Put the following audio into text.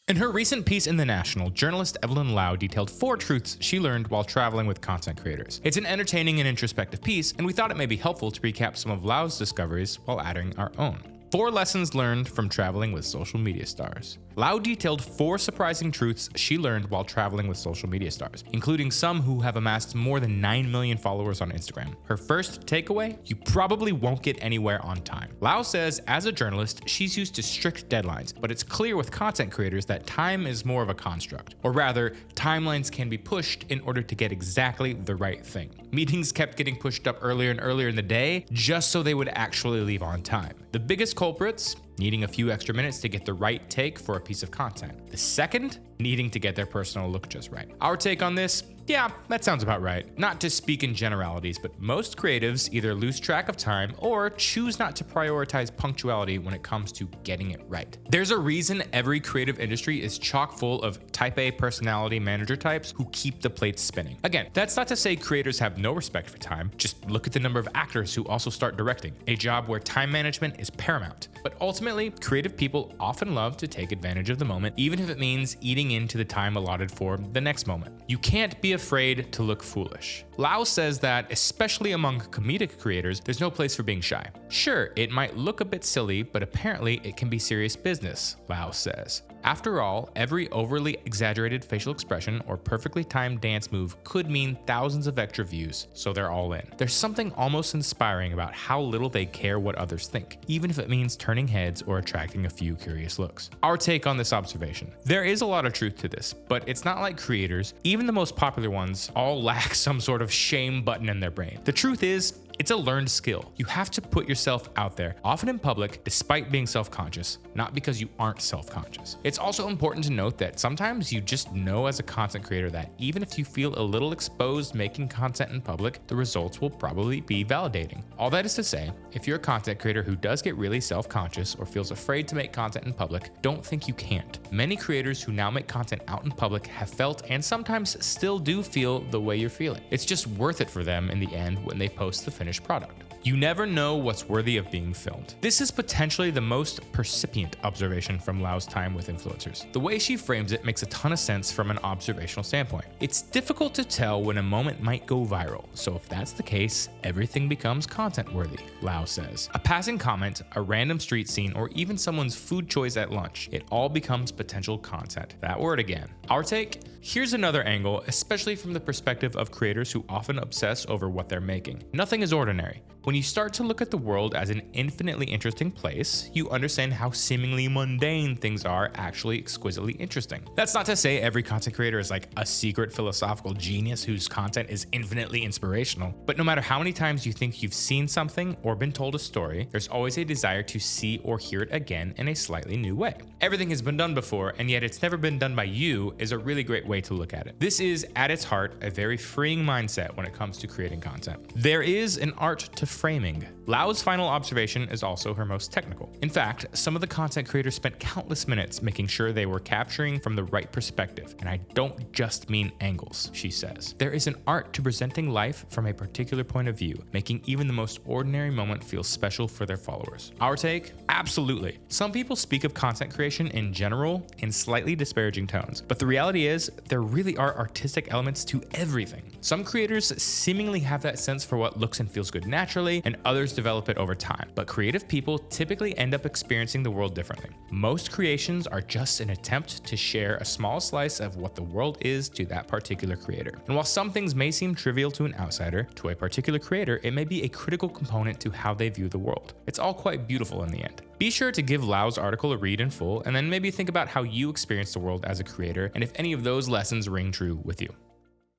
In her recent piece in The National, journalist Evelyn Lau detailed 4 truths she learned while traveling with content creators. It's an entertaining and introspective piece, and we thought it may be helpful to recap some of Lau's discoveries while adding our own. 4 lessons learned from traveling with social media stars. Lau detailed 4 surprising truths she learned while traveling with social media stars, including some who have amassed more than 9 million followers on Instagram. Her first takeaway: you probably won't get anywhere on time. Lau says as a journalist, she's used to strict deadlines, but it's clear with content creators that time is more of a construct. Or rather, timelines can be pushed in order to get exactly the right thing. Meetings kept getting pushed up earlier and earlier in the day just so they would actually leave on time. The biggest culprits: needing a few extra minutes to get the right take for a piece of content. The second, needing to get their personal look just right. Our take on this: yeah, that sounds about right. Not to speak in generalities, but most creatives either lose track of time or choose not to prioritize punctuality when it comes to getting it right. There's a reason every creative industry is chock full of type A personality manager types who keep the plates spinning. Again, that's not to say creators have no respect for time. Just look at the number of actors who also start directing, a job where time management is paramount. But ultimately, creative people often love to take advantage of the moment, even if it means eating into the time allotted for the next moment. You can't be afraid to look foolish. Lau says that, especially among comedic creators, there's no place for being shy. Sure, it might look a bit silly, but apparently it can be serious business, Lau says. After all, every overly exaggerated facial expression or perfectly timed dance move could mean thousands of extra views, so they're all in. There's something almost inspiring about how little they care what others think, even if it means turning heads or attracting a few curious looks. Our take on this observation: there is a lot of truth to this, but it's not like creators, even the most popular ones, all lack some sort of shame button in their brain. The truth is, it's a learned skill. You have to put yourself out there, often in public, despite being self-conscious, not because you aren't self-conscious. It's also important to note that sometimes you just know as a content creator that even if you feel a little exposed making content in public, the results will probably be validating. All that is to say, if you're a content creator who does get really self-conscious or feels afraid to make content in public, don't think you can't. Many creators who now make content out in public have felt and sometimes still do feel the way you're feeling. It's just worth it for them in the end when they post the finished product. You never know what's worthy of being filmed. This is potentially the most percipient observation from Lau's time with influencers. The way she frames it makes a ton of sense from an observational standpoint. It's difficult to tell when a moment might go viral, so if that's the case, everything becomes content worthy, Lau says. A passing comment, a random street scene, or even someone's food choice at lunch, it all becomes potential content. That word again. Our take? Here's another angle, especially from the perspective of creators who often obsess over what they're making. Nothing is ordinary. When you start to look at the world as an infinitely interesting place, you understand how seemingly mundane things are actually exquisitely interesting. That's not to say every content creator is like a secret philosophical genius whose content is infinitely inspirational, but no matter how many times you think you've seen something or been told a story, there's always a desire to see or hear it again in a slightly new way. Everything has been done before, and yet it's never been done by you is a really great way to look at it. This is, at its heart, a very freeing mindset when it comes to creating content. There is an art to framing. Lau's final observation is also her most technical. In fact, some of the content creators spent countless minutes making sure they were capturing from the right perspective, and I don't just mean angles, she says. There is an art to presenting life from a particular point of view, making even the most ordinary moment feel special for their followers. Our take? Absolutely. Some people speak of content creation in general in slightly disparaging tones, but the reality is there really are artistic elements to everything. Some creators seemingly have that sense for what looks and feels good naturally, and others develop it over time. But creative people typically end up experiencing the world differently. Most creations are just an attempt to share a small slice of what the world is to that particular creator. And while some things may seem trivial to an outsider, to a particular creator, it may be a critical component to how they view the world. It's all quite beautiful in the end. Be sure to give Lau's article a read in full, and then maybe think about how you experience the world as a creator, and if any of those lessons ring true with you.